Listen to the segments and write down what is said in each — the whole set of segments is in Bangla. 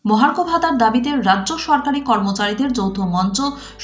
মহার্ঘ ভাতার দাবিতে রাজ্য সরকারি কর্মচারীদের যৌথ মঞ্চ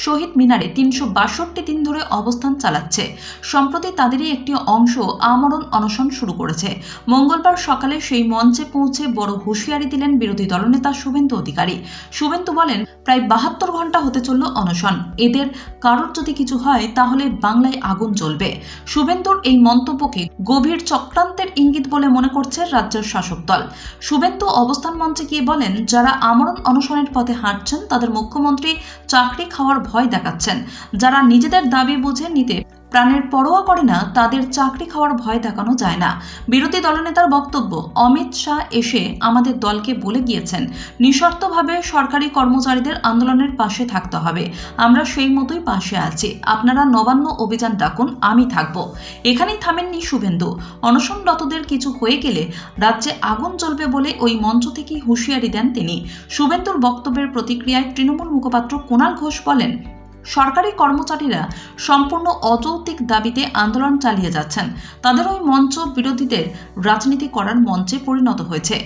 শহীদ মিনারে ৩৬২ দিন ধরে অবস্থান চালাচ্ছে। সম্প্রতি তাদেরই একটি অংশ আমরণ অনশন শুরু করেছে। মঙ্গলবার সকালে সেই মঞ্চে পৌঁছে বড় হুঁশিয়ারি দিলেন বিরোধী দলনেতা শুভেন্দু অধিকারী। শুভেন্দু বলেন, প্রায় ৭২ ঘন্টা হতে চলল অনশন, এদের কারোর যদি কিছু হয় তাহলে বাংলায় আগুন জ্বলবে। শুভেন্দুর এই মন্তব্যকে গভীর চক্রান্তের ইঙ্গিত বলে মনে করছে রাজ্যের শাসক দল। শুভেন্দু অবস্থান মঞ্চে গিয়ে বলেন, যারা আমরণ অনশনের পথে হাঁটছেন তাদের মুখ্যমন্ত্রী চাকরি খাওয়ার ভয় দেখাচ্ছেন। যারা নিজেদের দাবি বুঝে নিতে প্রাণের পরোয়া করে না তাদের চাকরি খাওয়ার ভয় দেখানো যায় না। বিরোধী দলনেতার বক্তব্য, অমিত শাহ এসে আমাদের দলকে বলে গিয়েছেন নিঃশর্তভাবে সরকারি কর্মচারীদের আন্দোলনের পাশে থাকতে হবে, আমরা সেই মতোই পাশে আছি, আপনারা নবান্ন অভিযান ডাকুন, আমি থাকব। এখানেই থামেননি শুভেন্দু। অনশনরতদের কিছু হয়ে গেলে রাজ্যে আগুন জ্বলবে বলে ওই মঞ্চ থেকেই হুঁশিয়ারি দেন তিনি। শুভেন্দুর বক্তব্যের প্রতিক্রিয়ায় তৃণমূল মুখপাত্র কুণাল ঘোষ বলেন, সরকারি কর্মচারীরা সম্পূর্ণ অযৌক্তিক দাবিতে আন্দোলন চালিয়ে যাচ্ছেন। তাদের ওই মঞ্চ বিরোধীদের রাজনীতি করার মঞ্চে পরিণত হয়েছে।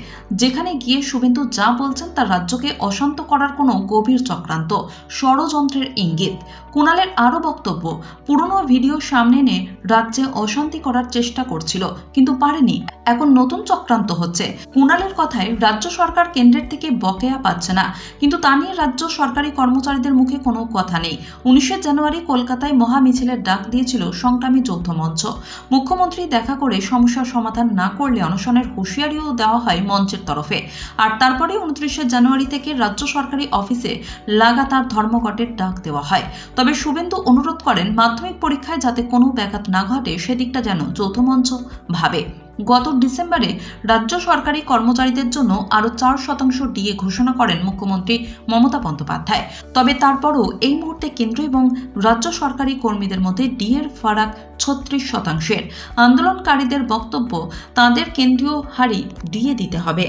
যেখানে গিয়ে শুভেন্দু যা বলছেন তা রাজ্যকে অশান্ত করার কোনো গভীর চক্রান্ত, ষড়যন্ত্রের ইঙ্গিত। কুণালের আরও বক্তব্য, পুরনো ভিডিও সামনে এনে রাজ্যে অশান্তি করার চেষ্টা করছিল কিন্তু পারেনি, এখন নতুন চক্রান্ত হচ্ছে। কুণালের কথায়, রাজ্য সরকার কেন্দ্রের থেকে বকেয়া পাচ্ছে না, কিন্তু তা নিয়ে রাজ্য সরকারি কর্মচারীদের মুখে কোনো কথা নেই। 19 জানুয়ারি কলকাতায় মহা মিছিলের ডাক দিয়েছিল সংগ্রামী যৌথ মঞ্চ। মুখ্যমন্ত্রী দেখা করে সমস্যার সমাধান না করলে অনশনের হুঁশিয়ারিও দেওয়া হয় মঞ্চের তরফে। আর তারপরে 29 জানুয়ারি থেকে রাজ্য সরকারি অফিসে লাগাতার ধর্মঘটের ডাক দেওয়া হয়। তবে শুভেন্দু অনুরোধ করেন, মাধ্যমিক পরীক্ষায় যাতে কোনো ব্যাঘাত না ঘটে সেদিকটা যেন যৌথ মঞ্চ ভাবে। গত ডিসেম্বরে রাজ্য সরকারি কর্মচারীদের জন্য আরও 4% ডিএ ঘোষণা করেন মুখ্যমন্ত্রী মমতা বন্দ্যোপাধ্যায়। তবে তারপরও এই মুহূর্তে কেন্দ্র এবং রাজ্য সরকারি কর্মীদের মধ্যে ডিএর ফারাক 36%। আন্দোলনকারীদের বক্তব্য, তাদের কেন্দ্রীয় হারে ডিএ দিতে হবে।